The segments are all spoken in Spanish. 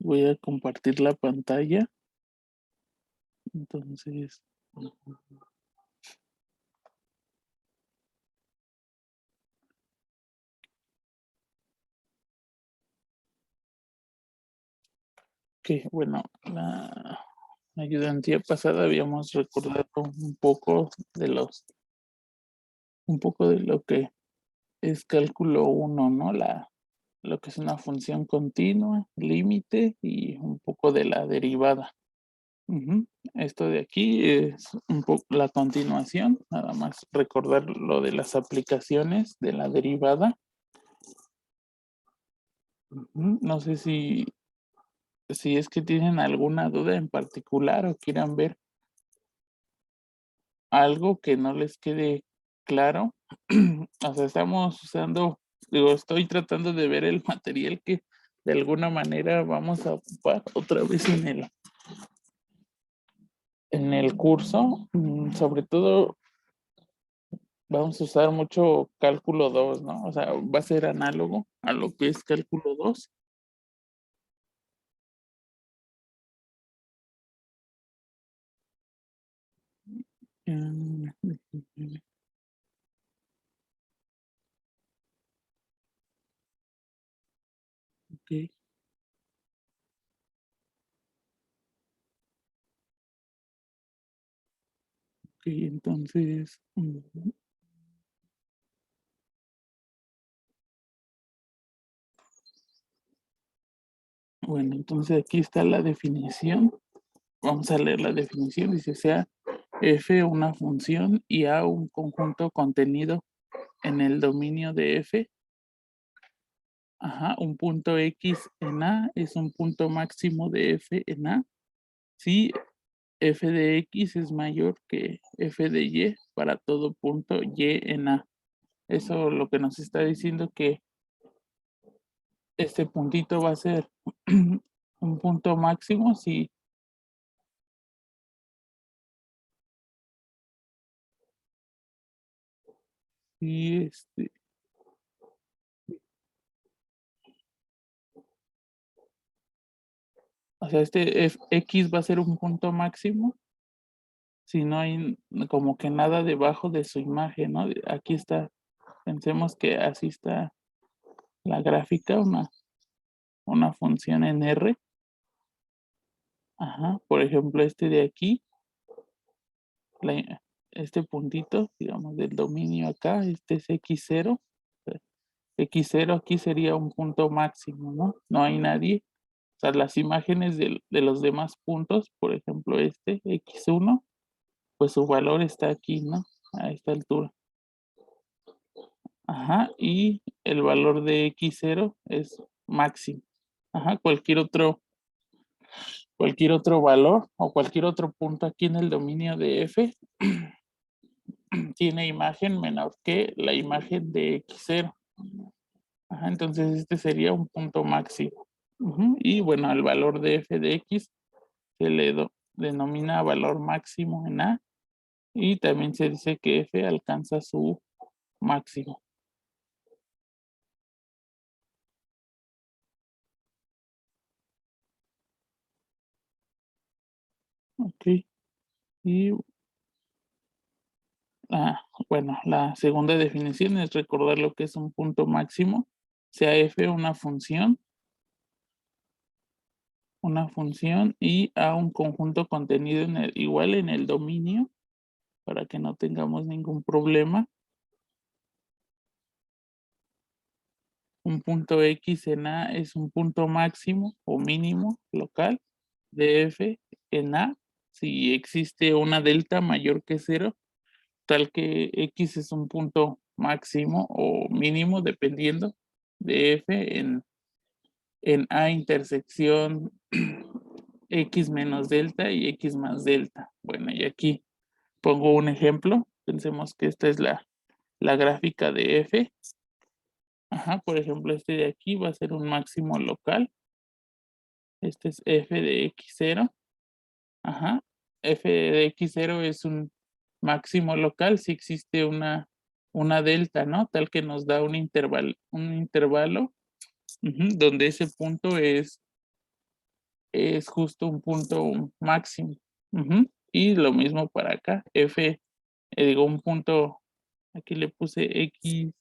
Voy a compartir la pantalla. Entonces, que bueno, la ayudantía pasada habíamos recordado un poco de lo que es cálculo 1, ¿no? Lo que es una función continua, límite y un poco de la derivada. Ujú. Esto de aquí es un poco la continuación, nada más recordar lo de las aplicaciones de la derivada. Ujú. No sé si es que tienen alguna duda en particular o quieran ver algo que no les quede claro. O sea, estamos usando, digo, estoy tratando de ver el material que de alguna manera vamos a ocupar otra vez en el curso. Sobre todo vamos a usar mucho cálculo 2, ¿no? O sea, va a ser análogo a lo que es cálculo 2. Mm, ok, ok, entonces, bueno, entonces aquí está la definición. Vamos a leer la definición. Dice, sea f una función y a un conjunto contenido en el dominio de f. Ajá, un punto x en a es un punto máximo de f en a. Si f de x es mayor que f de y para todo punto y en a. Eso lo que nos está diciendo que este puntito va a ser un punto máximo si o sea, x va a ser un punto máximo si no hay como que nada debajo de su imagen, ¿no? Aquí está, pensemos que así está la gráfica, una función en R. Ajá, por ejemplo, este de aquí, este puntito, digamos, del dominio acá, este es x0. X0 aquí sería un punto máximo, ¿no? No hay nadie. O sea, las imágenes de los demás puntos, por ejemplo, este x1, pues su valor está aquí, ¿no? A esta altura. Ajá, y el valor de x0 es máximo. Ajá, cualquier otro valor o cualquier otro punto aquí en el dominio de f tiene imagen menor que la imagen de x0. Ajá, entonces este sería un punto máximo. Ujú, y bueno, el valor de f de x se le denomina valor máximo en A y también se dice que f alcanza su máximo. Ok, y bueno, la segunda definición es recordar lo que es un punto máximo, sea f una función y a un conjunto contenido igual en el dominio para que no tengamos ningún problema. Un punto X en A es un punto máximo o mínimo local de F en A si existe una delta mayor que cero, tal que X es un punto máximo o mínimo dependiendo de F en A intersección X menos delta y X más delta. Bueno, y aquí pongo un ejemplo. Pensemos que esta es la gráfica de F. Ajá, por ejemplo, este de aquí va a ser un máximo local. Este es f de x0. Ajá. F de x0 es un máximo local si existe una delta, ¿no? Tal que nos da un intervalo donde ese punto es es justo un punto máximo. Ujú. Y lo mismo para acá, f, digo, un punto, aquí le puse x,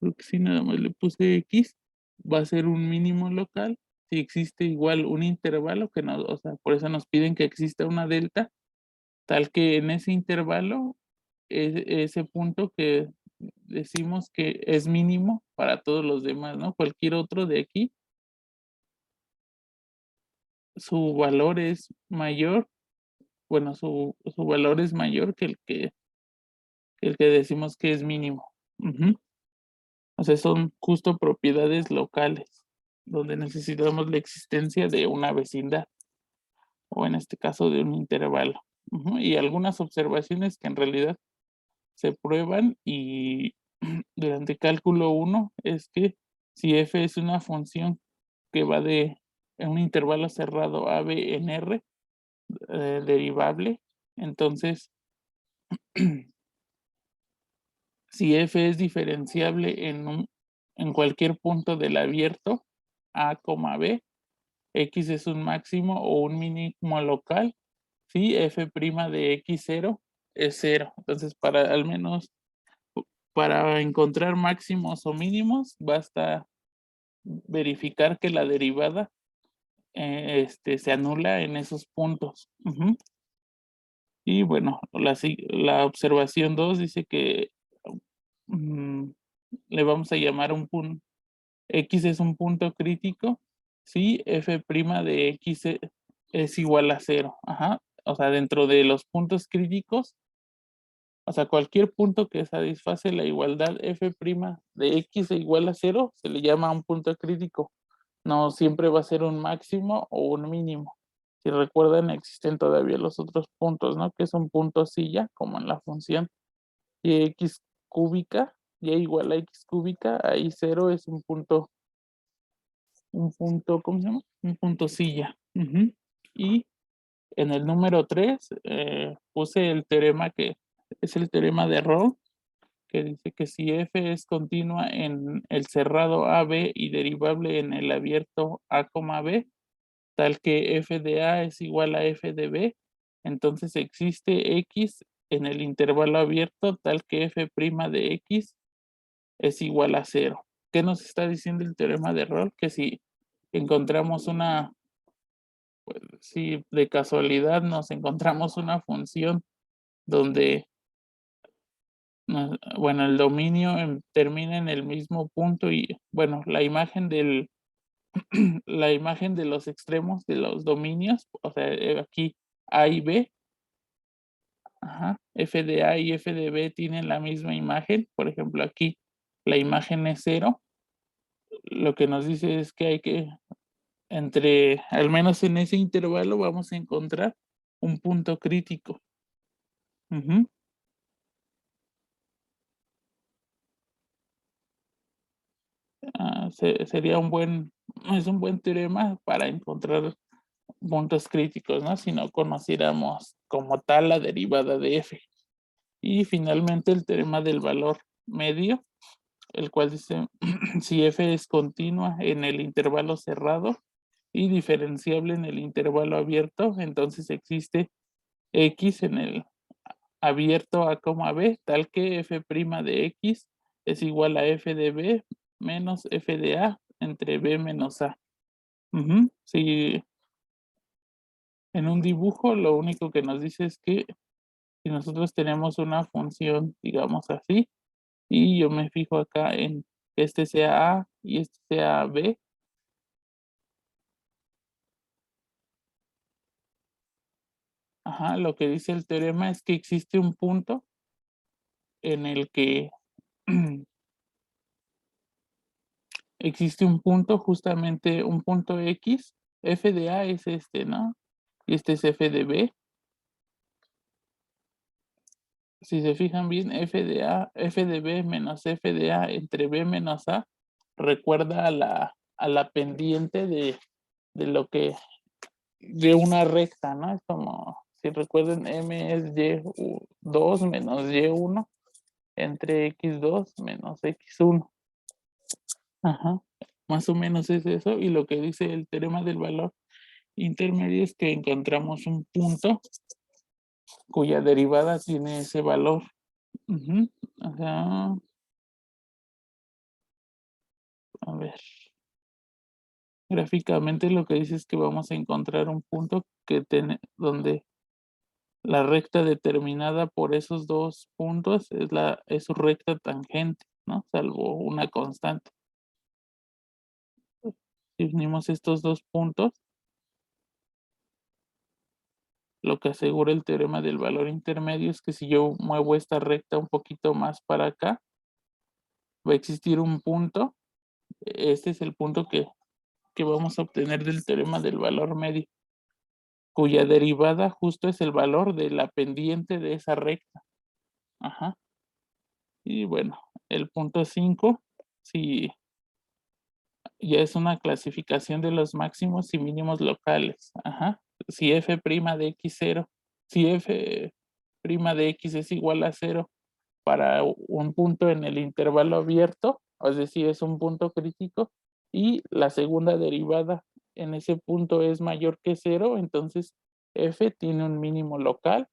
creo que sí, nada más le puse x, va a ser un mínimo local si existe igual un intervalo que nos, o sea, por eso nos piden que exista una delta, tal que en ese intervalo, ese punto que decimos que es mínimo para todos los demás, ¿no? Cualquier otro de aquí, su valor es mayor, bueno, su valor es mayor que el que decimos que es mínimo. Ujú. O sea, son justo propiedades locales, donde necesitamos la existencia de una vecindad, o en este caso de un intervalo. Ujú. Y algunas observaciones que en realidad se prueban y durante cálculo uno es que si f es una función que va de en un intervalo cerrado a b en R, derivable, entonces si f es diferenciable en cualquier punto del abierto a, b, x es un máximo o un mínimo local, si f' de x0 es cero. Entonces, para al menos para encontrar máximos o mínimos, basta verificar que la derivada se anula en esos puntos. Ujú. Y bueno, la observación 2 dice que mm, le vamos a llamar un punto, x es un punto crítico si f' de x es igual a cero. Ajá. O sea, dentro de los puntos críticos, o sea, cualquier punto que satisface la igualdad f' de x igual a cero se le llama un punto crítico. No siempre va a ser un máximo o un mínimo. Si recuerdan, existen todavía los otros puntos, ¿no? Que son puntos silla, como en la función x cúbica, y igual a x cúbica, ahí cero es un punto, ¿cómo se llama? Un punto silla. Ujú. Y en el número 3 puse el teorema que es el teorema de Rolle, que dice que si f es continua en el cerrado AB y derivable en el abierto A, B, tal que f de A es igual a f de B, entonces existe x en el intervalo abierto tal que f' de x es igual a cero. ¿Qué nos está diciendo el teorema de Rolle? Que si encontramos si de casualidad nos encontramos una función donde, bueno, el dominio termina en el mismo punto y, bueno, la imagen de los extremos de los dominios, o sea, aquí A y B, ajá, f de A y f de B tienen la misma imagen, por ejemplo, aquí la imagen es cero, lo que nos dice es que hay que, al menos en ese intervalo, vamos a encontrar un punto crítico. Ujú. Sería es un buen teorema para encontrar puntos críticos, ¿no? Si no conociéramos como tal la derivada de f. Y finalmente el teorema del valor medio, el cual dice, si f es continua en el intervalo cerrado y diferenciable en el intervalo abierto, entonces existe x en el abierto a, b, tal que f' de x es igual a f de b menos f de a entre b menos a. Ujú. Si en un dibujo lo único que nos dice es que si nosotros tenemos una función, digamos así, y yo me fijo acá en que este sea a y este sea b, ajá, lo que dice el teorema es que existe un punto en el que existe un punto, justamente un punto x, f de a es este, ¿no? Y este es f de b. Si se fijan bien, f de a, f de b menos f de a entre b menos a recuerda a la pendiente de lo que, de una recta, ¿no? Es como, si recuerden, m es y2 menos y1 entre x2 menos x1. Ajá. Más o menos es eso, y lo que dice el teorema del valor intermedio es que encontramos un punto cuya derivada tiene ese valor. Ujú. Ajá. A ver. Gráficamente lo que dice es que vamos a encontrar un punto que donde la recta determinada por esos dos puntos es su recta tangente, ¿no? Salvo una constante. Si unimos estos dos puntos, lo que asegura el teorema del valor intermedio es que si yo muevo esta recta un poquito más para acá, va a existir un punto. Este es el punto que vamos a obtener del teorema del valor medio, cuya derivada justo es el valor de la pendiente de esa recta. Ajá. Y bueno, el punto 5, si ya es una clasificación de los máximos y mínimos locales. Ajá. Si f' de x0, si f' de x es igual a 0 para un punto en el intervalo abierto, es decir, es un punto crítico, y la segunda derivada en ese punto es mayor que 0, entonces f tiene un mínimo local.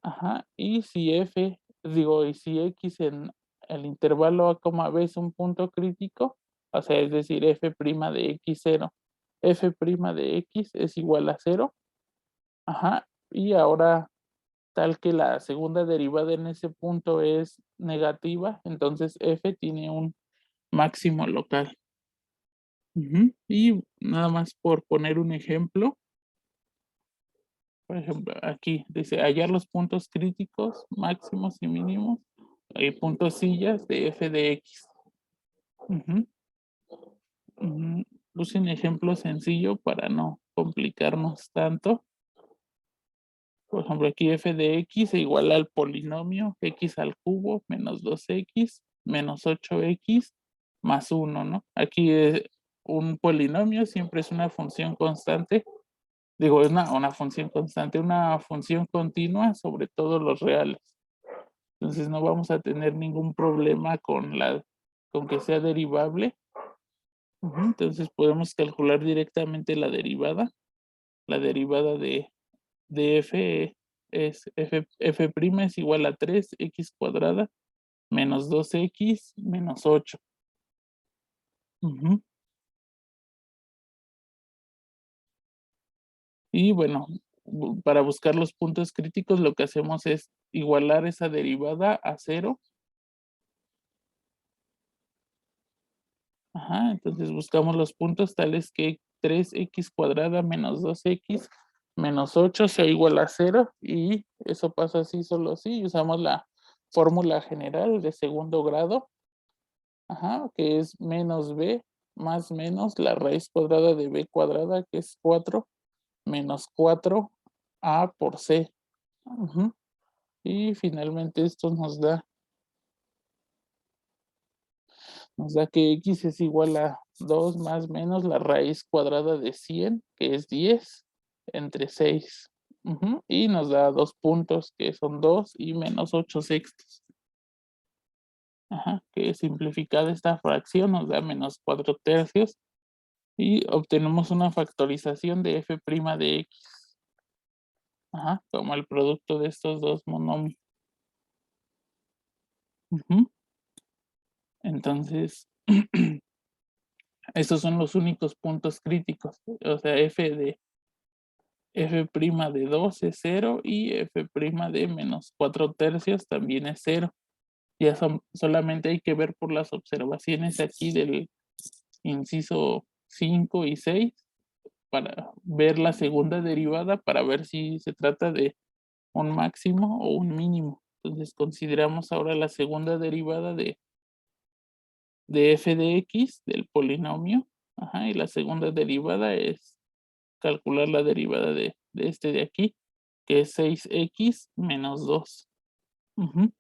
Ajá, y si y si x en el intervalo a, b es un punto crítico, o sea, es decir, f' de x0, f' de x es igual a 0, ajá, y ahora tal que la segunda derivada en ese punto es negativa, entonces f tiene un máximo local. Ujú, y nada más por poner un ejemplo, por ejemplo, aquí dice hallar los puntos críticos máximos y mínimos, puntos sillas de f de x. Ujú, ujú. Puse un ejemplo sencillo para no complicarnos tanto. Por ejemplo, aquí f de x es igual al polinomio x al cubo menos 2x menos 8x más 1, ¿no? Aquí un polinomio siempre es una función constante. Digo, es una función constante, una función continua sobre todos los reales. Entonces no vamos a tener ningún problema con que sea derivable. Ujú, entonces podemos calcular directamente la derivada. La derivada de f es f' es igual a 3x cuadrada menos 2x menos 8. Ujú. Y bueno, para buscar los puntos críticos lo que hacemos es igualar esa derivada a 0. Ajá, entonces buscamos los puntos tales que 3x cuadrada menos 2x menos 8 sea igual a 0, y eso pasa así solo así, y usamos la fórmula general de segundo grado, ajá, que es menos b más menos la raíz cuadrada de b cuadrada, que es 4 menos 4a por c. Ujú, y finalmente esto nos da que x es igual a 2 más menos la raíz cuadrada de 100, que es 10, entre 6. Ujú, y nos da 2 puntos, que son 2 y menos 8 sextos. Ajá, que simplificada esta fracción nos da menos 4 tercios, y obtenemos una factorización de f' de x. Ajá, como el producto de estos dos monomios. Ujú. Entonces, estos son los únicos puntos críticos. O sea, f' de 2 es 0 y f' de menos 4 tercios también es 0. Ya solamente hay que ver por las observaciones aquí del inciso 5 y 6 para ver la segunda derivada, para ver si se trata de un máximo o un mínimo. Entonces consideramos ahora la segunda derivada de f de x del polinomio. Ajá, y la segunda derivada es calcular la derivada de este de aquí, que es 6x menos 2. Ujú.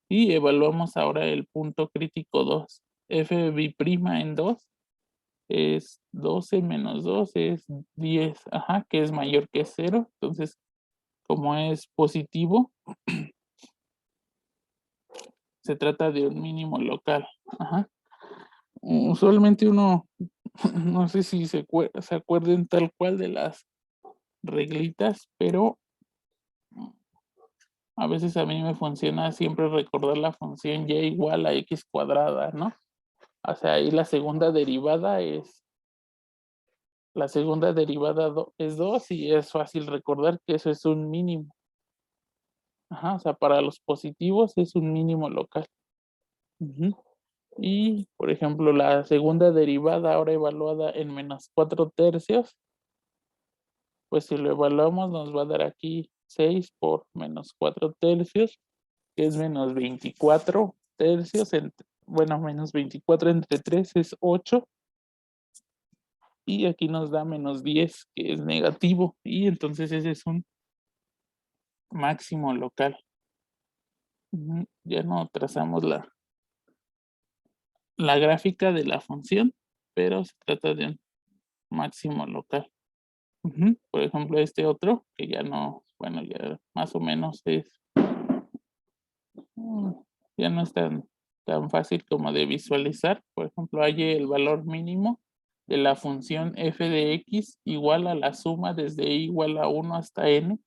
Y evaluamos ahora el punto crítico 2. f b' en 2 es 12 menos 2 es 10, ajá, que es mayor que 0. Entonces, como es positivo, se trata de un mínimo local. Ajá. Usualmente uno No sé si se acuerden tal cual de las reglitas, pero a veces a mí me funciona siempre recordar la función y igual a x cuadrada, ¿no? O sea, ahí la segunda derivada es 2 y es fácil recordar que eso es un mínimo. Ajá, o sea, para los positivos es un mínimo local. Ujú. Y, por ejemplo, la segunda derivada ahora evaluada en -4/3, pues si lo evaluamos nos va a dar aquí 6 por -4/3, que es -24/3, bueno, -24 entre 3 es 8, y aquí nos da -10, que es negativo, y entonces ese es un máximo local. Ujú, ya no trazamos la gráfica de la función, pero se trata de un máximo local. Ujú, por ejemplo, este otro, que ya no, bueno, ya más o menos mm, ya no es tan fácil como de visualizar. Por ejemplo, hay el valor mínimo de la función f de x igual a la suma desde i igual a 1 hasta n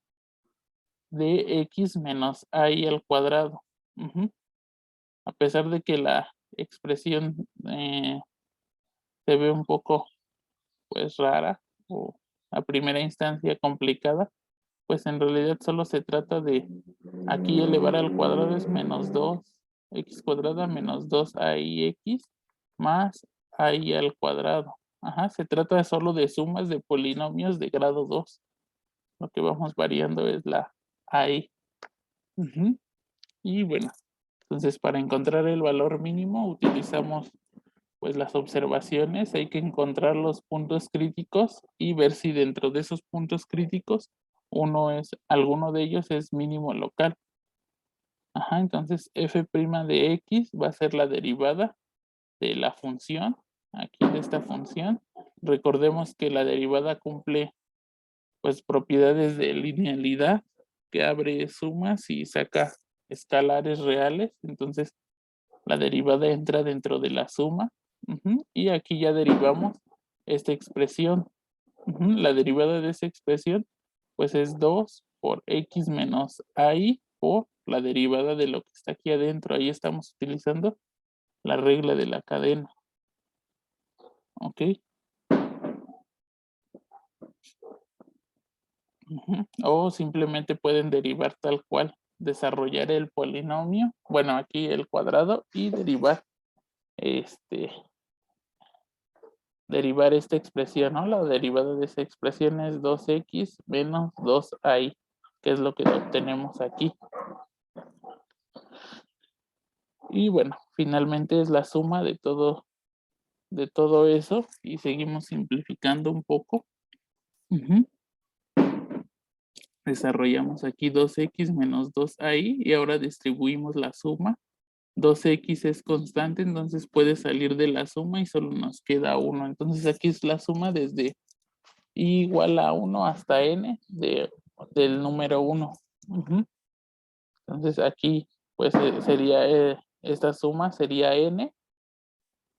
de x menos i al cuadrado. Ujú. A pesar de que la expresión se ve un poco, pues, rara o a primera instancia complicada, pues en realidad solo se trata de aquí elevar al cuadrado es -2 x cuadrada menos 2 más i al cuadrado. Ajá, se trata solo de sumas de polinomios de grado 2. Lo que vamos variando es la i. Ujú. Y bueno, entonces para encontrar el valor mínimo utilizamos pues las observaciones, hay que encontrar los puntos críticos y ver si dentro de esos puntos críticos alguno de ellos es mínimo local. Ajá, entonces f' de x va a ser la derivada de la función, aquí de esta función. Recordemos que la derivada cumple pues propiedades de linealidad, que abre sumas y saca escalares reales, entonces la derivada entra dentro de la suma. Ujú, y aquí ya derivamos esta expresión. Ujú, la derivada de esa expresión pues es 2 por x menos i por la derivada de lo que está aquí adentro. Ahí estamos utilizando la regla de la cadena. ¿Ok? Ujú. O simplemente pueden derivar tal cual, desarrollar el polinomio, bueno, aquí el cuadrado, y este, derivar esta expresión, ¿no? La derivada de esa expresión es 2x menos 2i, que es lo que obtenemos aquí. Y bueno, finalmente es la suma de todo eso y seguimos simplificando un poco. Ujú. Desarrollamos aquí 2x menos 2i y ahora distribuimos la suma. 2x es constante, entonces puede salir de la suma y solo nos queda 1. Entonces aquí es la suma desde i igual a 1 hasta n del número 1. Ujú. Entonces aquí pues sería esta suma sería n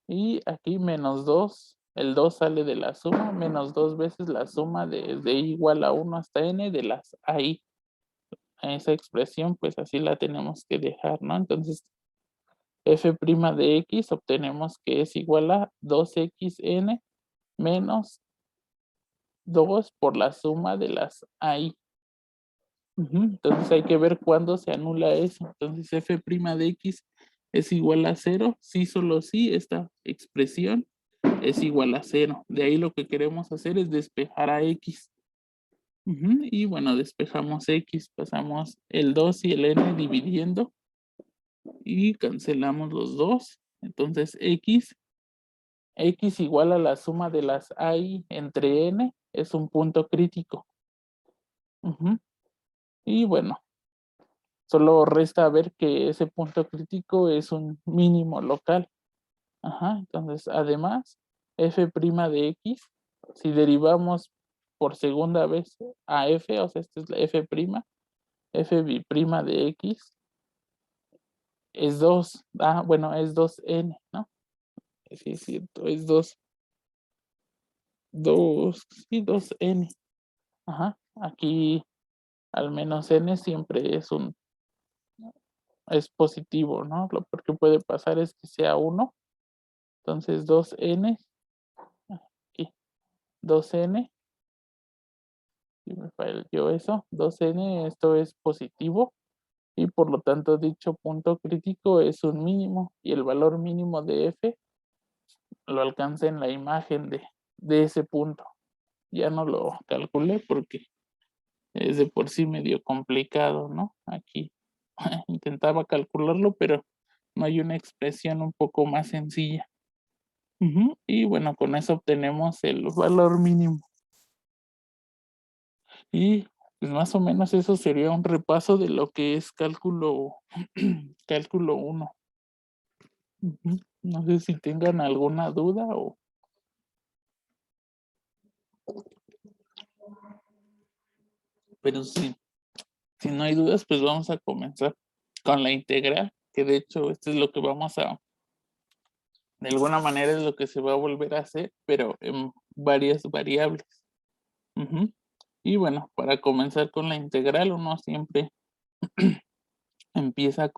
y aquí menos 2. El 2 sale de la suma, menos 2 veces la suma desde i igual a 1 hasta n de las i. A esa expresión pues así la tenemos que dejar, ¿no? Entonces f' de x obtenemos que es igual a 2xn menos 2 por la suma de las i. Ujú, entonces hay que ver cuándo se anula eso. Entonces f' de x es igual a 0, sí, solo sí, esta expresión es igual a 0. De ahí lo que queremos hacer es despejar a x. Ujú, y bueno, despejamos x, pasamos el 2 y el n dividiendo y cancelamos los dos. Entonces x igual a la suma de las i entre n es un punto crítico. Ujú, y bueno, solo resta ver que ese punto crítico es un mínimo local. Ajá, entonces además, f' de x, si derivamos por segunda vez a f, o sea, esta es la f' de x es 2, bueno, es 2n, ¿no? Sí, es cierto, es 2. 2, sí, 2n. Ajá, aquí al menos n siempre es positivo, ¿no? Lo peor que puede pasar es que sea 1. Entonces 2n, aquí, 2n, y me falló eso, 2n, esto es positivo, y por lo tanto dicho punto crítico es un mínimo, y el valor mínimo de f lo alcanza en la imagen de ese punto. Ya no lo calculé porque es de por sí medio complicado, ¿no? Aquí intentaba calcularlo, pero no hay una expresión un poco más sencilla. Y bueno, con eso obtenemos el valor mínimo. Y pues más o menos eso sería un repaso de lo que es cálculo, cálculo 1. No sé si tengan alguna duda o... Pero sí, si no hay dudas, pues vamos a comenzar con la integral, que de hecho esto es lo que vamos a, de alguna manera es lo que se va a volver a hacer, pero en varias variables. Y bueno, para comenzar con la integral, uno siempre empieza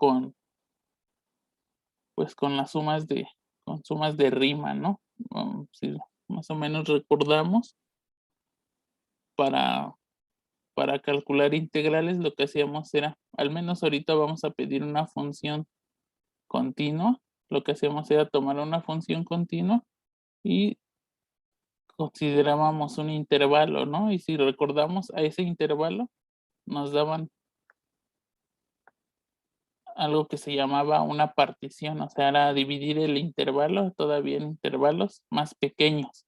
pues con las con sumas de rima, ¿no? Si más o menos recordamos, para, para calcular integrales lo que hacíamos era, al menos ahorita vamos a pedir una función continua, lo que hacíamos era tomar una función continua y considerábamos un intervalo, ¿no? Y si recordamos a ese intervalo, nos daban algo que se llamaba una partición, o sea, era dividir el intervalo todavía en intervalos más pequeños.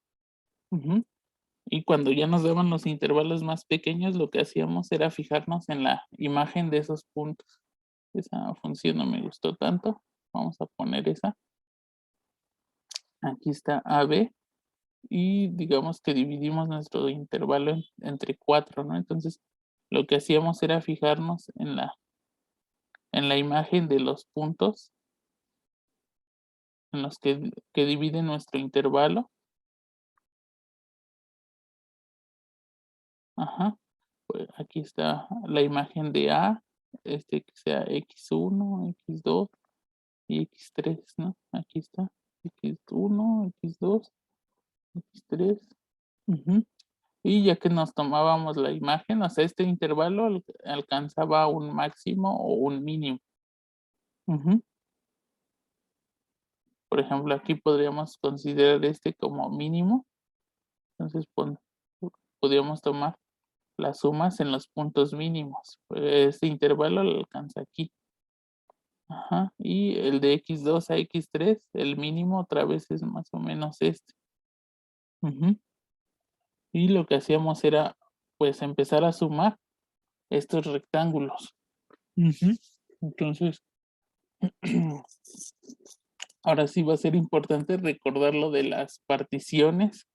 Y cuando ya nos daban los intervalos más pequeños, lo que hacíamos era fijarnos en la imagen de esos puntos. Esa función no me gustó tanto. Vamos a poner esa. Aquí está AB y digamos que dividimos nuestro intervalo entre 4, ¿no? Entonces, lo que hacíamos era fijarnos en la imagen de los puntos en los que dividen nuestro intervalo. Ajá. Pues aquí está la imagen de A, que sea X1, X2 y X3, ¿no? Aquí está. X1, X2, X3. Ujú. Y ya que nos tomábamos la imagen, o sea, este intervalo alcanzaba un máximo o un mínimo. Ujú. Por ejemplo, aquí podríamos considerar este como mínimo. Entonces, podríamos tomar las sumas en los puntos mínimos. Este intervalo lo alcanza aquí. Ajá. Y el de X2 a X3, el mínimo otra vez es más o menos este. Y lo que hacíamos era, pues, empezar a sumar estos rectángulos. Entonces, ahora sí va a ser importante recordar lo de las particiones,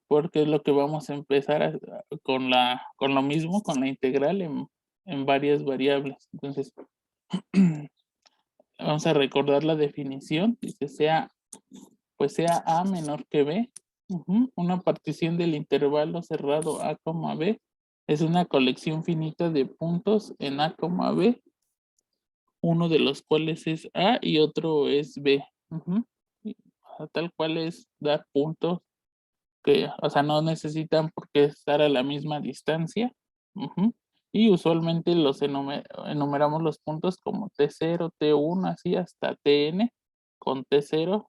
porque es lo que vamos a empezar con lo mismo, con la integral en varias variables. Entonces, vamos a recordar la definición, dice sea A menor que B. Una partición del intervalo cerrado A, B es una colección finita de puntos en A, B, uno de los cuales es A y otro es B. Y, tal cual es dar puntos que, o sea, no necesitan por qué estar a la misma distancia. Y usualmente los enumeramos los puntos como T0, T1, así hasta Tn, con T0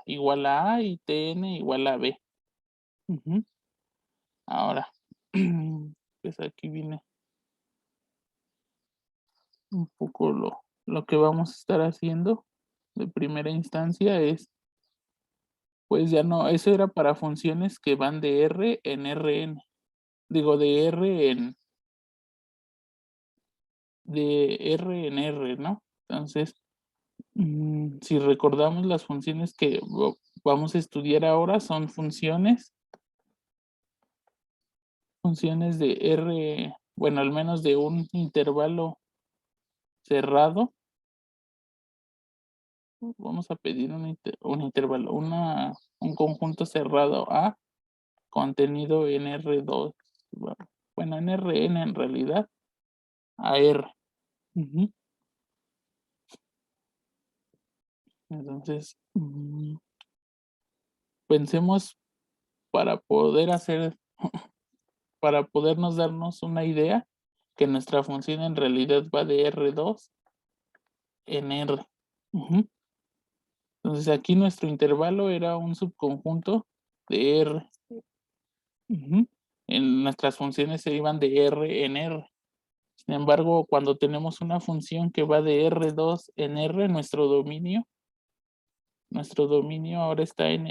igual a y Tn igual a B. Ahora, pues aquí viene un poco lo que vamos a estar haciendo de primera instancia es, pues ya no, eso era para funciones que van de R en Rn, digo de R en R, ¿no? Entonces, si recordamos las funciones que vamos a estudiar ahora son funciones de R, bueno, al menos de un intervalo cerrado. Vamos a pedir un intervalo, un conjunto cerrado A contenido en R2, bueno, en Rn en realidad, a R. Ujú. Entonces, pensemos para poder hacer para podernos darnos una idea que nuestra función en realidad va de R2 en R. Ujú. Entonces, aquí nuestro intervalo era un subconjunto de R. Ujú. En nuestras funciones se iban de R en R. Sin embargo, cuando tenemos una función que va de R2 en R, nuestro dominio ahora está en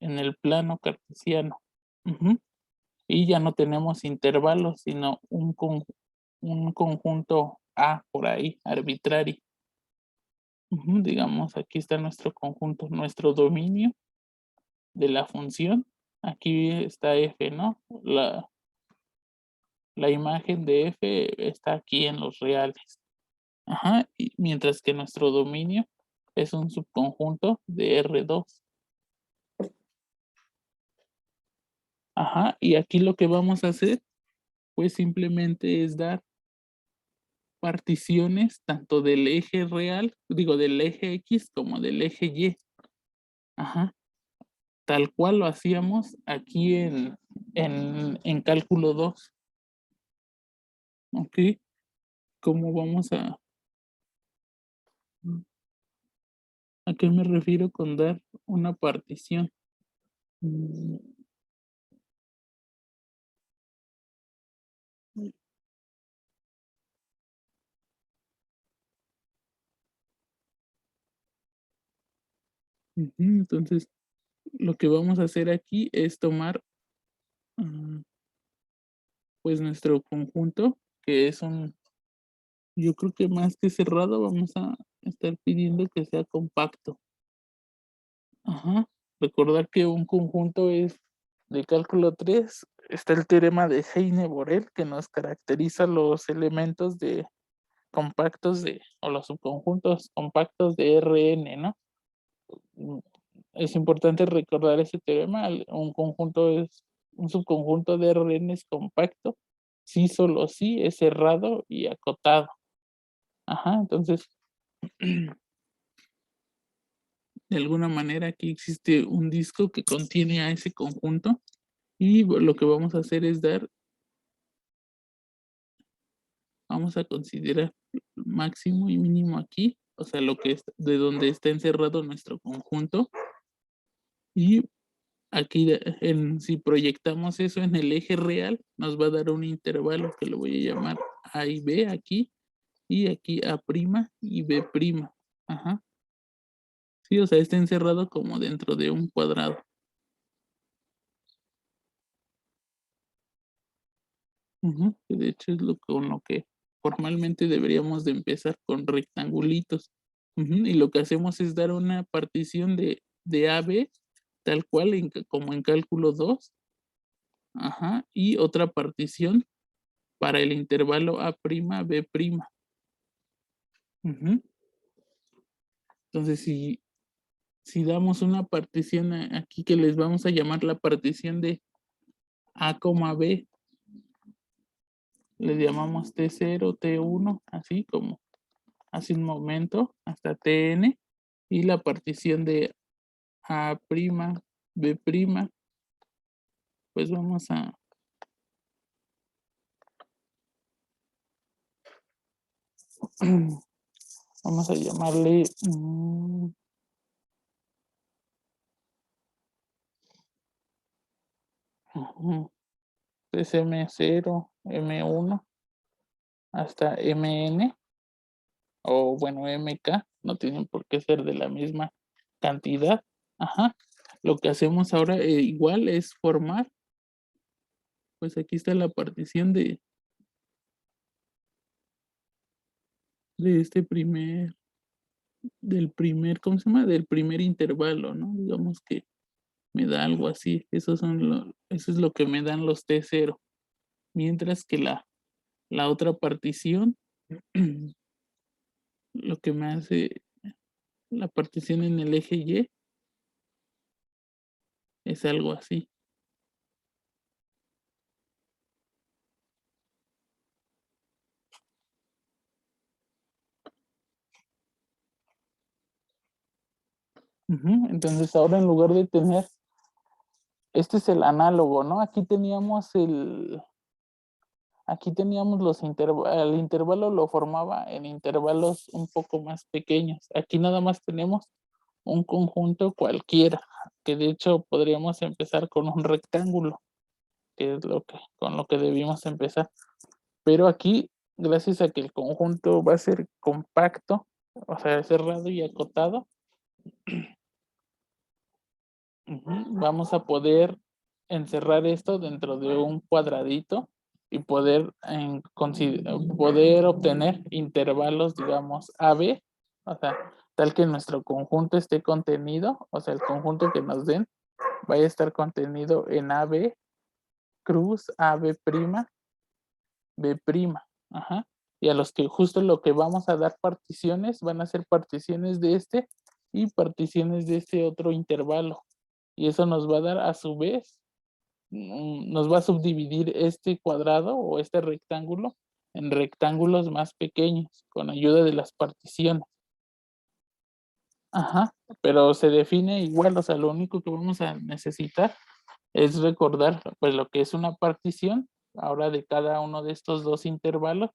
el plano cartesiano. Ujú. Y ya no tenemos intervalos, sino un conjunto A por ahí, arbitrario. Ujú, digamos, aquí está nuestro conjunto, nuestro dominio de la función. Aquí está f, ¿no? La imagen de f está aquí en los reales. Ajá, y mientras que nuestro dominio es un subconjunto de R2. Ajá, y aquí lo que vamos a hacer, pues simplemente es dar particiones tanto del eje real, digo, del eje X como del eje Y. Ajá, tal cual lo hacíamos aquí en cálculo 2. ¿Ok? ¿Cómo vamos a qué me refiero con dar una partición? Mm, ujú, entonces, lo que vamos a hacer aquí es tomar, mm, pues nuestro conjunto, que es yo creo que más que cerrado, vamos a estar pidiendo que sea compacto. Ajá. Recordar que un conjunto es de cálculo 3. Está el teorema de Heine-Borel que nos caracteriza los elementos de compactos o los subconjuntos compactos de Rn, ¿no? Mm, es importante recordar ese teorema. Un subconjunto de Rn es compacto si solo si es cerrado y acotado. Ajá, entonces de alguna manera aquí existe un disco que contiene a ese conjunto y lo que vamos a hacer es vamos a considerar máximo y mínimo aquí, o sea, lo que es de donde está encerrado nuestro conjunto. Y aquí, si proyectamos eso en el eje real, nos va a dar un intervalo que lo voy a llamar A y B aquí, y aquí A' y B'. Ajá. Sí, o sea, está encerrado como dentro de un cuadrado. Ujú, que de hecho es con lo que formalmente deberíamos de empezar con rectangulitos. Ujú, y lo que hacemos es dar una partición de AB tal cual como en cálculo 2. Ajá, y otra partición para el intervalo A', B'. Ujú. Entonces, si damos una partición aquí que les vamos a llamar la partición de A, B, le llamamos T0, T1, así como hace un momento, hasta Tn, y la partición de A', B', pues vamos a llamarle es M0, M1 hasta Mn, o bueno, Mk, no tienen por qué ser de la misma cantidad. Ajá. Lo que hacemos ahora igual es formar, pues aquí está la partición de este ¿cómo se llama? Del primer intervalo, ¿no? Digamos que me da algo así. Eso es lo que me dan los T0. Mientras que la otra partición, lo que me hace la partición en el eje Y es algo así. Entonces ahora en lugar de tener, este es el análogo, ¿no? Aquí teníamos los intervalos, el intervalo lo formaba en intervalos un poco más pequeños. Aquí nada más tenemos un conjunto cualquiera, que de hecho podríamos empezar con un rectángulo, que es con lo que debimos empezar. Pero aquí, gracias a que el conjunto va a ser compacto, o sea, cerrado y acotado, vamos a poder encerrar esto dentro de un cuadradito y poder obtener intervalos, digamos, AB, o sea, tal que nuestro conjunto esté contenido, o sea, el conjunto que nos den vaya a estar contenido en AB, cruz, AB', B', ajá, y a los que justo lo que vamos a dar particiones van a ser particiones de este y particiones de este otro intervalo. Y eso nos va a dar a su vez, nos va a subdividir este cuadrado o este rectángulo en rectángulos más pequeños con ayuda de las particiones. Ajá, pero se define igual, o sea, lo único que vamos a necesitar es recordar pues lo que es una partición ahora de cada uno de estos dos intervalos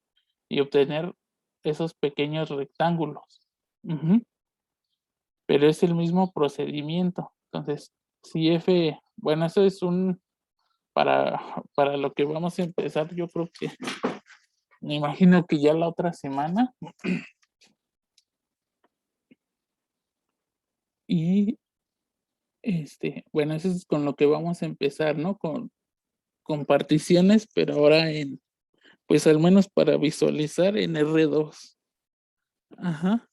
y obtener esos pequeños rectángulos. Pero es el mismo procedimiento. Entonces, si F, bueno, eso es para lo que vamos a empezar, yo creo que me imagino que ya la otra semana. Y bueno, eso es con lo que vamos a empezar, ¿no? Con particiones, pero ahora pues al menos para visualizar en R2. Ajá.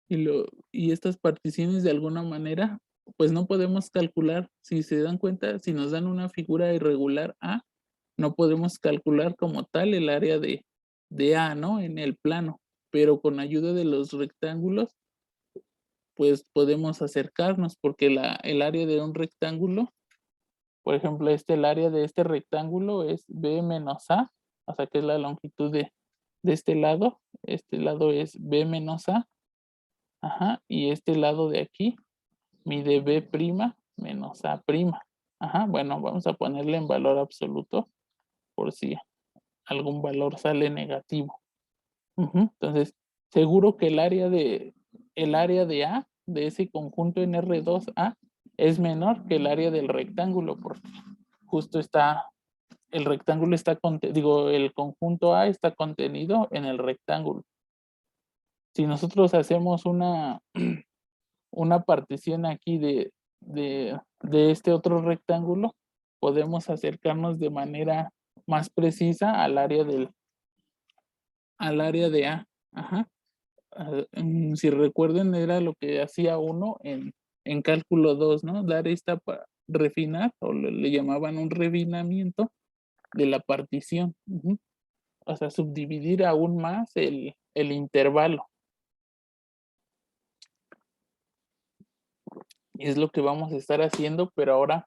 Y estas particiones de alguna manera, pues no podemos calcular, si se dan cuenta, si nos dan una figura irregular A, no podemos calcular como tal el área de A, ¿no? En el plano, pero con ayuda de los rectángulos, pues podemos acercarnos porque el área de un rectángulo, por ejemplo, el área de este rectángulo es B menos A, o sea que es la longitud de este lado es B menos A, ajá, y este lado de aquí mide B' menos A'. Ajá, bueno, vamos a ponerle en valor absoluto por si algún valor sale negativo. Entonces, seguro que el área de A, de ese conjunto en R2A, es menor que el área del rectángulo, porque justo el rectángulo el conjunto A está contenido en el rectángulo. Si nosotros hacemos una partición aquí de este otro rectángulo, podemos acercarnos de manera más precisa al área de A. Ajá. Si recuerden, era lo que hacía uno en cálculo 2, ¿no? Dar esta para refinar, o le llamaban un refinamiento de la partición. O sea, subdividir aún más el intervalo. Y es lo que vamos a estar haciendo, pero ahora,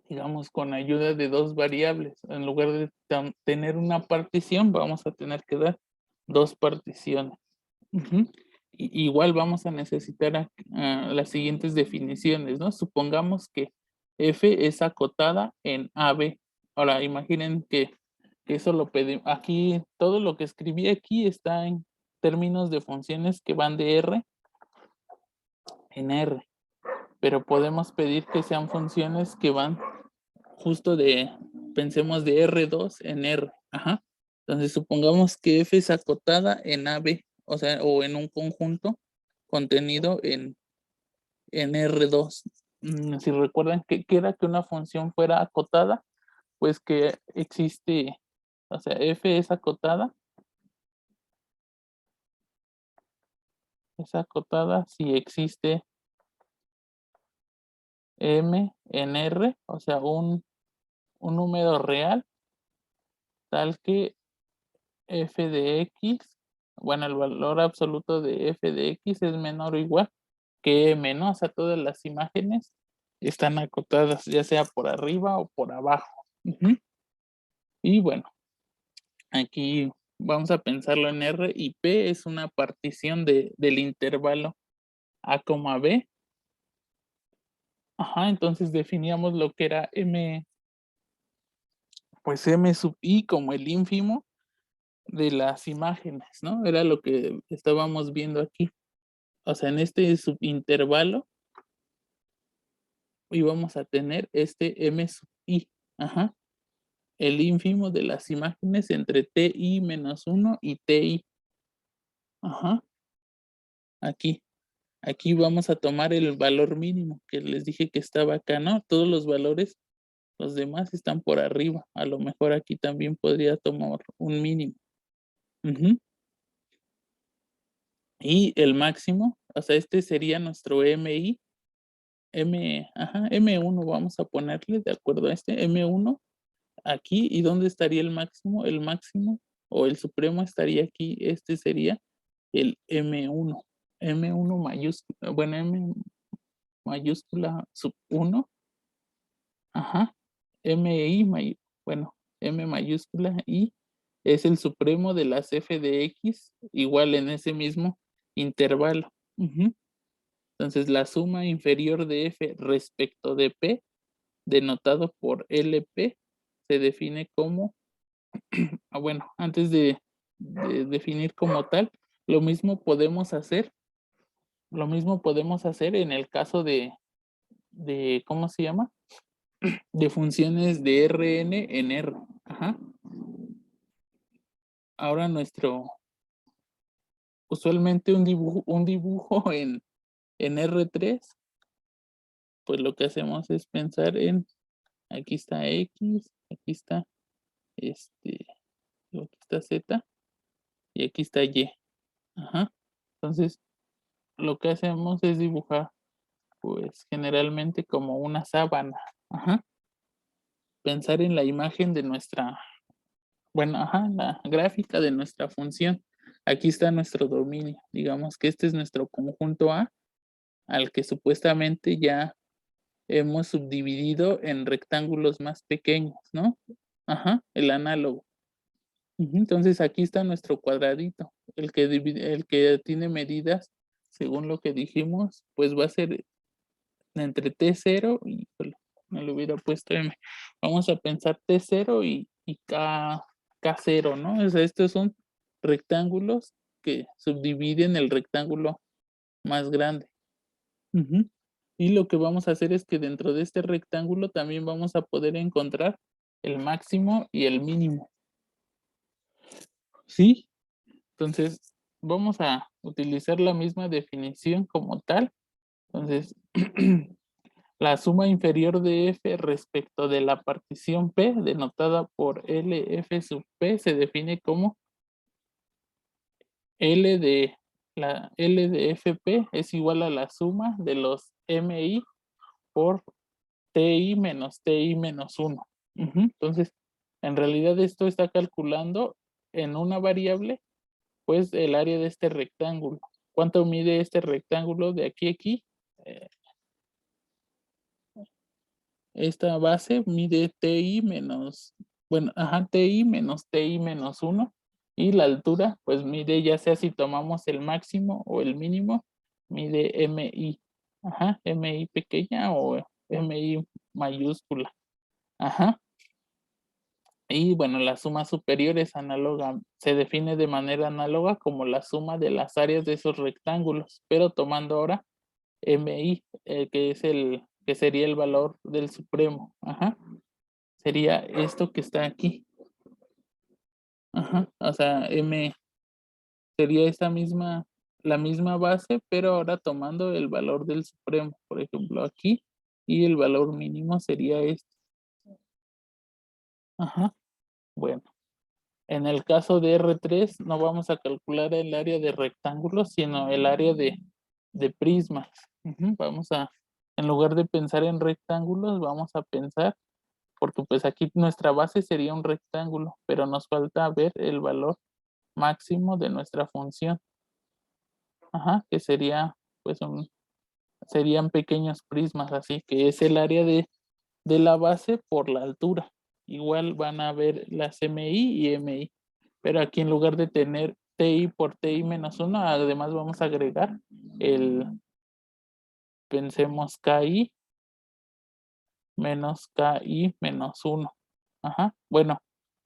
digamos, con ayuda de dos variables. En lugar de tener una partición, vamos a tener que dar dos particiones. Igual vamos a necesitar las siguientes definiciones, ¿no? Supongamos que F es acotada en AB. Ahora, imaginen que eso lo pedimos. Aquí, todo lo que escribí aquí está en términos de funciones que van de R en R. Pero podemos pedir que sean funciones que van justo pensemos de R2 en R. Ajá. Entonces, supongamos que F es acotada en AB, o sea, o en un conjunto contenido en R2. Si recuerdan que era que una función fuera acotada, pues que existe, o sea, F es acotada si existe M en R, o sea, un número real, tal que F de X, bueno, el valor absoluto de F de X es menor o igual que M, ¿no? O sea, todas las imágenes están acotadas, ya sea por arriba o por abajo. Y bueno, aquí vamos a pensarlo en R y P es una partición del intervalo A, B, Ajá, entonces definíamos lo que era M, pues M sub I como el ínfimo de las imágenes, ¿no? Era lo que estábamos viendo aquí. O sea, en este subintervalo íbamos a tener este M sub I, ajá, el ínfimo de las imágenes entre TI menos uno y TI, ajá, aquí. Aquí vamos a tomar el valor mínimo que les dije que estaba acá, ¿no? Todos los valores, los demás están por arriba. A lo mejor aquí también podría tomar un mínimo. Ujú. Y el máximo, o sea, este sería nuestro MI, ajá, M1 vamos a ponerle de acuerdo a este M1 aquí. ¿Y dónde estaría el máximo? El máximo o el supremo estaría aquí. Este sería el M1. M1 mayúscula, bueno, M mayúscula sub 1. Ajá. Bueno, M mayúscula I es el supremo de las f de x, igual en ese mismo intervalo. Ujú. Entonces, la suma inferior de f respecto de p, denotado por LP, se define como, bueno, antes de definir como tal, lo mismo podemos hacer, lo mismo podemos hacer en el caso de ¿cómo se llama? De funciones de Rn en R. Ajá. Ahora usualmente un dibujo en R3, pues lo que hacemos es pensar en, aquí está X, aquí está este, aquí está Z y aquí está Y. Ajá. Entonces, lo que hacemos es dibujar, pues generalmente como una sábana. Ajá. Pensar en la imagen de nuestra, bueno, ajá, la gráfica de nuestra función. Aquí está nuestro dominio. Digamos que este es nuestro conjunto A, al que supuestamente ya hemos subdividido en rectángulos más pequeños, ¿no? Ajá, el análogo. Ujú. Entonces aquí está nuestro cuadradito, el que tiene medidas, según lo que dijimos, pues va a ser entre T0 y, me lo hubiera puesto M. Vamos a pensar T0 y K0, ¿no? O sea, estos son rectángulos que subdividen el rectángulo más grande. Ujú. Y lo que vamos a hacer es que dentro de este rectángulo también vamos a poder encontrar el máximo y el mínimo. ¿Sí? Entonces, vamos a utilizar la misma definición como tal. Entonces, la suma inferior de f respecto de la partición P, denotada por LF sub P, se define como L de FP es igual a la suma de los MI por TI menos TI menos 1. Entonces, en realidad esto está calculando en una variable, pues el área de este rectángulo. ¿Cuánto mide este rectángulo de aquí a aquí? Eh, Esta base mide TI menos, bueno, ajá, TI menos TI menos 1. Y la altura, pues mide, ya sea si tomamos el máximo o el mínimo, mide MI. Ajá, MI pequeña o MI mayúscula. Ajá. Y bueno, la suma superior es análoga, se define de manera análoga como la suma de las áreas de esos rectángulos, pero tomando ahora MI, que es que sería el valor del supremo. Ajá. Sería esto que está aquí. Ajá. O sea, M sería la misma base, pero ahora tomando el valor del supremo, por ejemplo, aquí, y el valor mínimo sería este. Ajá. Bueno. En el caso de R3 no vamos a calcular el área de rectángulos, sino el área de prismas. Vamos a, en lugar de pensar en rectángulos, vamos a pensar, porque pues aquí nuestra base sería un rectángulo, pero nos falta ver el valor máximo de nuestra función. Ajá, que sería, pues serían pequeños prismas, así que es el área de la base por la altura. Igual van a ver las MI y MI. Pero aquí en lugar de tener TI por TI menos 1, además vamos a agregar pensemos KI menos KI menos 1. Ajá. Bueno,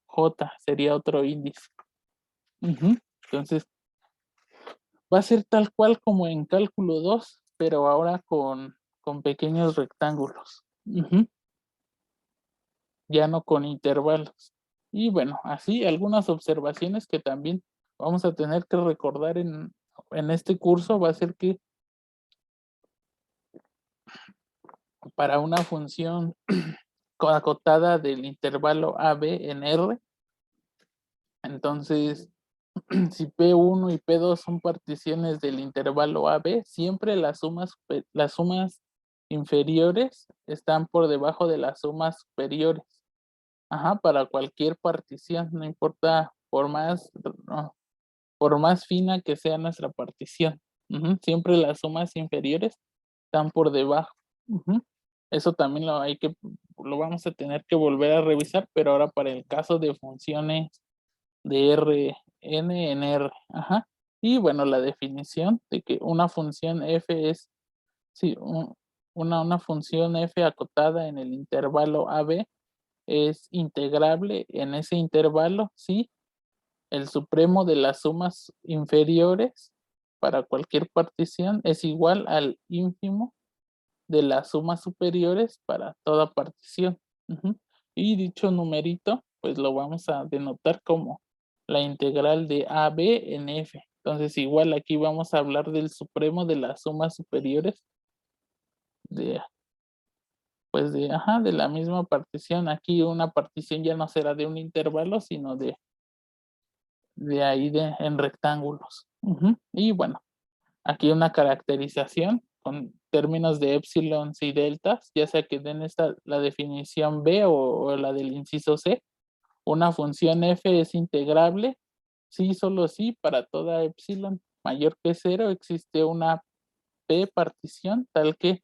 J sería otro índice. Entonces, va a ser tal cual como en cálculo 2, pero ahora con pequeños rectángulos. Ya no con intervalos. Y bueno, así algunas observaciones que también vamos a tener que recordar en este curso va a ser que para una función acotada del intervalo AB en R, entonces si P1 y P2 son particiones del intervalo AB, siempre las sumas inferiores están por debajo de las sumas superiores. Ajá, para cualquier partición, no importa no, por más fina que sea nuestra partición. Siempre las sumas inferiores están por debajo. Eso también lo vamos a tener que volver a revisar, pero ahora para el caso de funciones de Rn en R. Ajá. Y bueno, la definición de que una función f es, sí, una función f acotada en el intervalo AB es integrable en ese intervalo, sí, el supremo de las sumas inferiores para cualquier partición es igual al ínfimo de las sumas superiores para toda partición. Y dicho numerito, pues lo vamos a denotar como la integral de AB en F. Entonces, igual aquí vamos a hablar del supremo de las sumas superiores de, pues de la misma partición. Aquí una partición ya no será de un intervalo, sino de ahí en rectángulos. Y bueno, aquí una caracterización con términos de épsilon y deltas, ya sea que den la definición B o la del inciso C. Una función f es integrable sí, solo sí, para toda épsilon mayor que 0 existe una p partición tal que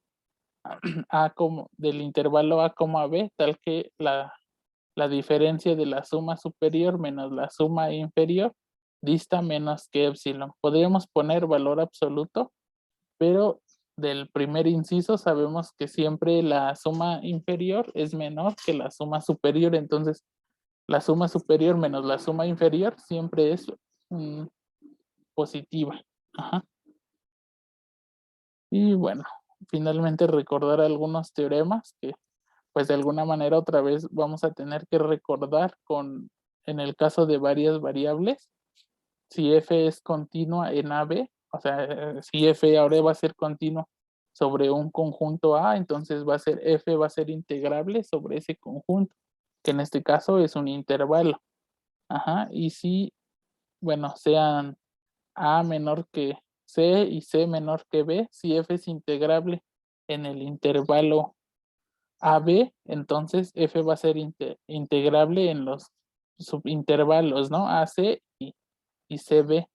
a como del intervalo a, b, tal que la diferencia de la suma superior menos la suma inferior dista menos que épsilon. Podríamos poner valor absoluto, pero del primer inciso sabemos que siempre la suma inferior es menor que la suma superior, entonces la suma superior menos la suma inferior siempre es positiva. Ajá. Y bueno, finalmente recordar algunos teoremas que pues de alguna manera otra vez vamos a tener que recordar en el caso de varias variables, si f es continua en AB, o sea, si f ahora va a ser continuo sobre un conjunto A, entonces f va a ser integrable sobre ese conjunto, que en este caso es un intervalo. Ajá, y si, bueno, sean A menor que C y C menor que B, si f es integrable en el intervalo AB, entonces f va a ser integrable en los subintervalos, ¿no? AC y CB.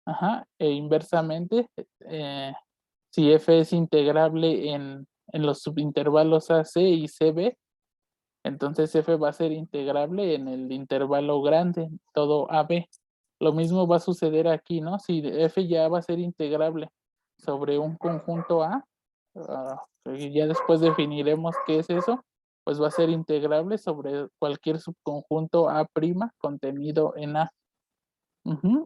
Ajá, e inversamente, si f es integrable en los subintervalos AC y CB, entonces f va a ser integrable en el intervalo grande, todo AB. Lo mismo va a suceder aquí, ¿no? Si f ya va a ser integrable sobre un conjunto A, y ya después definiremos qué es eso, pues va a ser integrable sobre cualquier subconjunto A' contenido en A.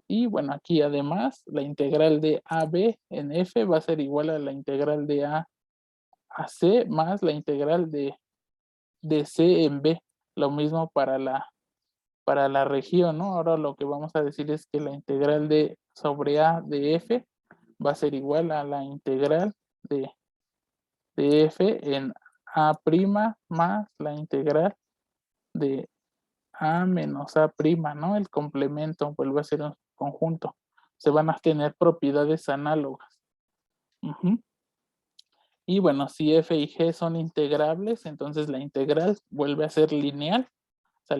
Y bueno, aquí además la integral de AB en F va a ser igual a la integral de A a C más la integral de C en B. Lo mismo para la región, ¿no? Ahora lo que vamos a decir es que la integral de sobre A de F va a ser igual a la integral de F en A' más la integral de A menos A', ¿no? El complemento vuelve a ser un conjunto. Se van a tener propiedades análogas. Y bueno, si f y g son integrables, entonces la integral vuelve a ser lineal. O sea,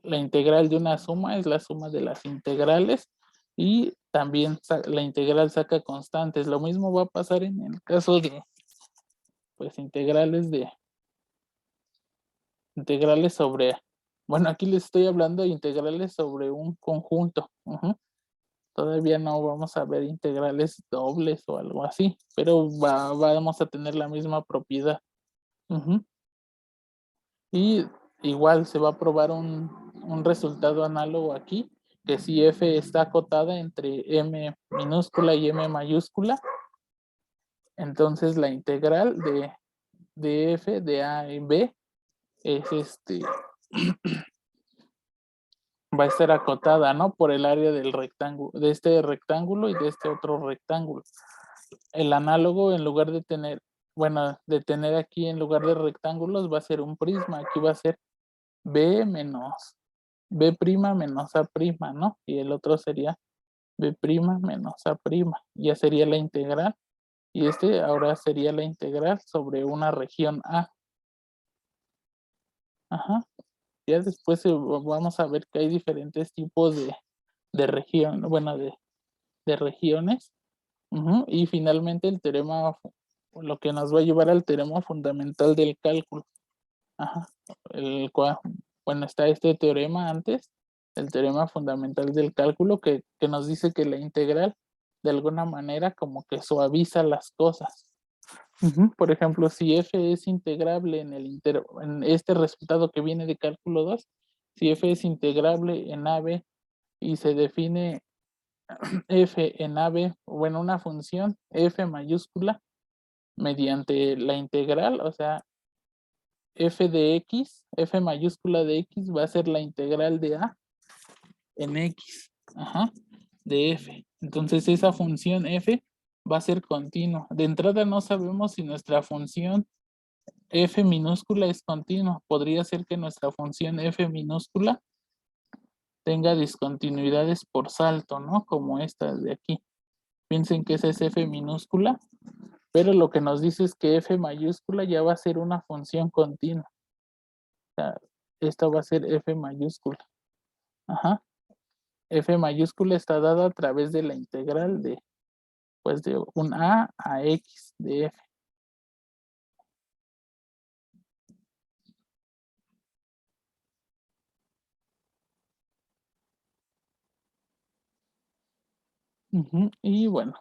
la integral de una suma es la suma de las integrales y también la integral saca constantes. Lo mismo va a pasar en el caso de pues integrales sobre, bueno, aquí les estoy hablando de integrales sobre un conjunto. Todavía no vamos a ver integrales dobles o algo así, pero vamos a tener la misma propiedad. Ujú. Y igual se va a probar un resultado análogo aquí, que si f está acotada entre m minúscula y m mayúscula, entonces la integral de f de a en b es va a estar acotada, ¿no? Por el área del rectángulo, de este rectángulo y de este otro rectángulo. El análogo, en lugar de tener, bueno, de tener aquí en lugar de rectángulos, va a ser un prisma. Aquí va a ser b menos b' menos a', ¿no? Y el otro sería b' menos a'. Ya sería la integral. Y ahora sería la integral sobre una región A. Ajá. Ya después vamos a ver que hay diferentes tipos de región, bueno, de regiones. Ujú. Y finalmente el teorema, lo que nos va a llevar al teorema fundamental del cálculo. Ajá. El cual, bueno, está este teorema antes, el teorema fundamental del cálculo, que nos dice que la integral, de alguna manera, como que suaviza las cosas. Ujú. Por ejemplo, si f es integrable en este resultado que viene de cálculo 2, si f es integrable en AB y se define f en AB, bueno, una función f mayúscula mediante la integral, o sea, f de x, f mayúscula de x va a ser la integral de a en x, ajá, de f. Entonces esa función f va a ser continua. De entrada no sabemos si nuestra función f minúscula es continua. Podría ser que nuestra función f minúscula tenga discontinuidades por salto, ¿no? Como esta de aquí. Piensen que esa es f minúscula, pero lo que nos dice es que f mayúscula ya va a ser una función continua. O sea, esta va a ser f mayúscula. Ajá. F mayúscula está dada a través de la integral pues de un a x de f. Ujú. Y bueno,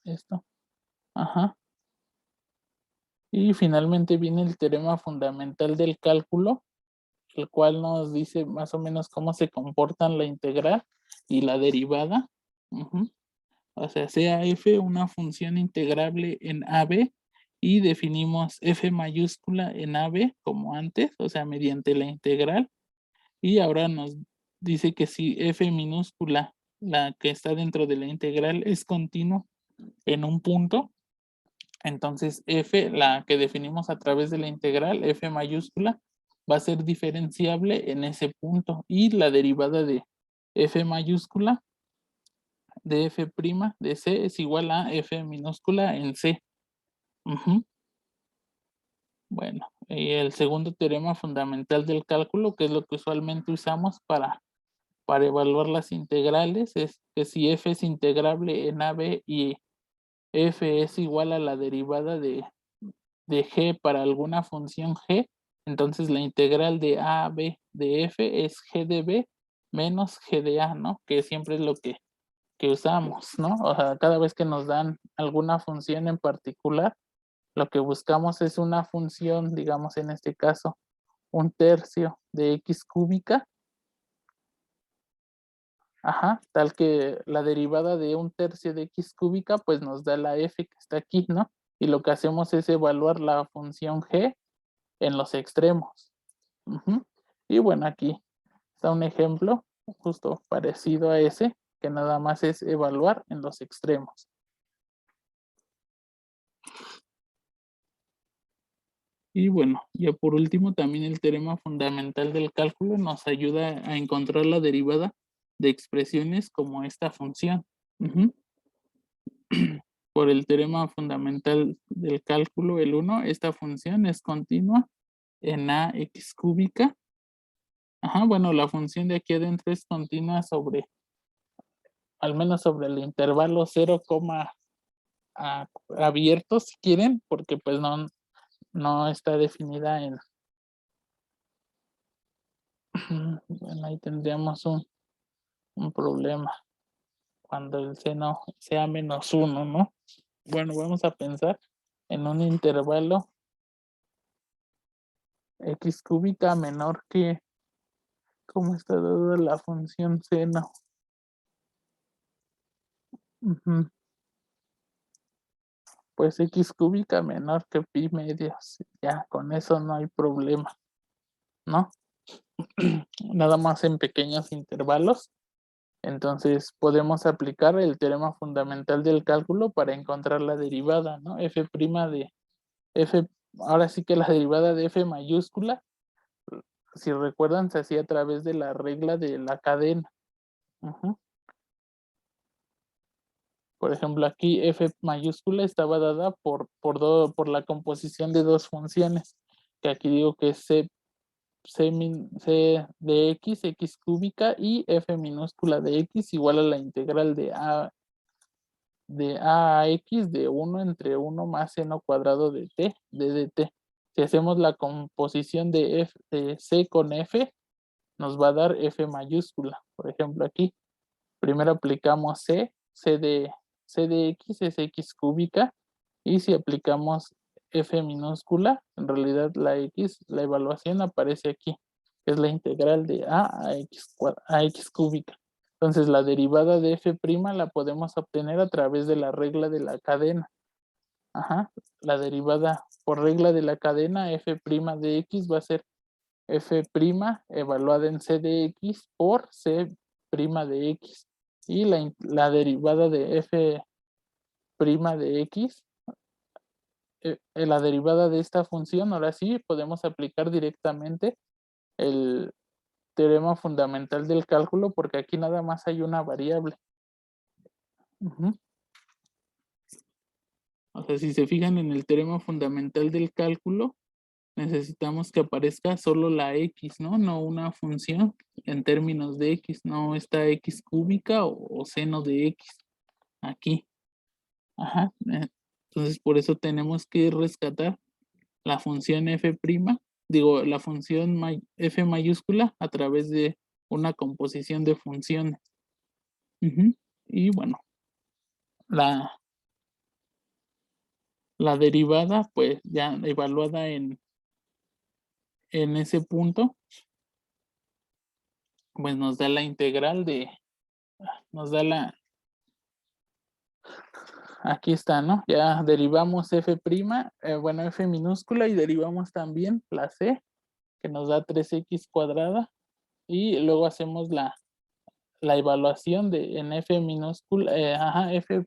esto. Ajá. Y finalmente viene el teorema fundamental del cálculo, el cual nos dice más o menos cómo se comportan la integral y la derivada. Ujú. O sea f una función integrable en AB y definimos f mayúscula en AB como antes, o sea, mediante la integral. Y ahora nos dice que si f minúscula, la que está dentro de la integral, es continua en un punto, entonces f, la que definimos a través de la integral, f mayúscula, va a ser diferenciable en ese punto. Y la derivada de f mayúscula de f' de c es igual a f minúscula en c. Ujú. Bueno, y el segundo teorema fundamental del cálculo, que es lo que usualmente usamos para evaluar las integrales, es que si f es integrable en AB y f es igual a la derivada de g para alguna función g, entonces la integral de a a b de f es g de b menos g de a, ¿no? Que siempre es lo que usamos, ¿no? O sea, cada vez que nos dan alguna función en particular, lo que buscamos es una función, digamos en este caso, un tercio de x cúbica, ajá, tal que la derivada de un tercio de x cúbica, pues nos da la f que está aquí, ¿no? Y lo que hacemos es evaluar la función g en los extremos. Ujú. Y bueno, aquí está un ejemplo justo parecido a ese, que nada más es evaluar en los extremos. Y bueno, ya por último, también el teorema fundamental del cálculo nos ayuda a encontrar la derivada de expresiones como esta función. Ujú. Por el teorema fundamental del cálculo, el 1, esta función es continua en ax cúbica. Ajá, bueno, la función de aquí adentro es continua al menos sobre el intervalo 0, abierto si quieren, porque pues no está definida en, bueno, ahí tendríamos un problema. cuando el seno sea -1, ¿no? Bueno, vamos a pensar en un intervalo x cúbica menor que, ¿cómo está dada la función seno? Ujú. Pues x cúbica menor que pi medios. Ya, con eso no hay problema, ¿no? Nada más en pequeños intervalos. Entonces podemos aplicar el teorema fundamental del cálculo para encontrar la derivada, ¿no? F' de f, ahora sí que la derivada de f mayúscula, si recuerdan, se hacía a través de la regla de la cadena. Ujú. Por ejemplo, aquí f mayúscula estaba dada por la composición de dos funciones, que aquí digo que es c de x cúbica y f minúscula de x igual a la integral de a x de 1 entre 1 más seno cuadrado de t de dt. Si hacemos la composición de c con f, nos va a dar f mayúscula. Por ejemplo, aquí primero aplicamos c de x es x cúbica, y si aplicamos f minúscula, en realidad la x, la evaluación aparece aquí, que es la integral de a x cúbica. Entonces la derivada de f' la podemos obtener a través de la regla de la cadena. Ajá, la derivada por regla de la cadena f' de x va a ser f' evaluada en c de x por c' de x. Y la derivada de f' de x, la derivada de esta función, ahora sí podemos aplicar directamente el teorema fundamental del cálculo, porque aquí nada más hay una variable. Ujú. O sea, si se fijan en el teorema fundamental del cálculo, necesitamos que aparezca solo la x, ¿no? No una función en términos de x, no esta x cúbica o seno de x aquí. Ajá. Entonces, por eso tenemos que rescatar la función f', digo, la función f mayúscula a través de una composición de funciones. Ujú. Y bueno, la, la derivada, pues ya evaluada en ese punto, pues nos da la integral nos da aquí está, ¿no? Ya derivamos f', bueno, f minúscula, y derivamos también la c, que nos da 3x cuadrada, y luego hacemos la evaluación en f minúscula, f'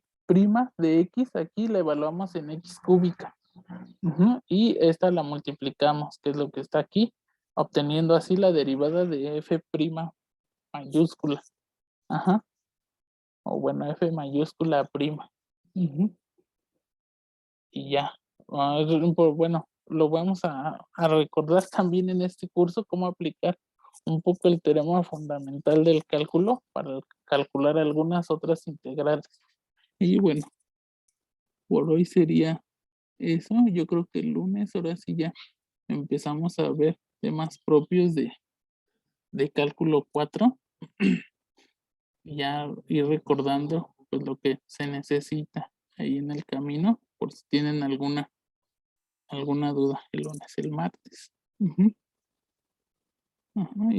de x, aquí la evaluamos en x cúbica. Ujú. Y esta la multiplicamos, que es lo que está aquí, obteniendo así la derivada de f' mayúscula. Ajá. O bueno, f mayúscula prima. Ujú. Y ya. Bueno, lo vamos a recordar también en este curso cómo aplicar un poco el teorema fundamental del cálculo para calcular algunas otras integrales. Y bueno, por hoy sería eso. Yo creo que el lunes, ahora sí ya empezamos a ver temas propios de cálculo 4. Y ya ir recordando pues lo que se necesita ahí en el camino, por si tienen alguna duda el lunes, el martes. Ujú. Ajá, y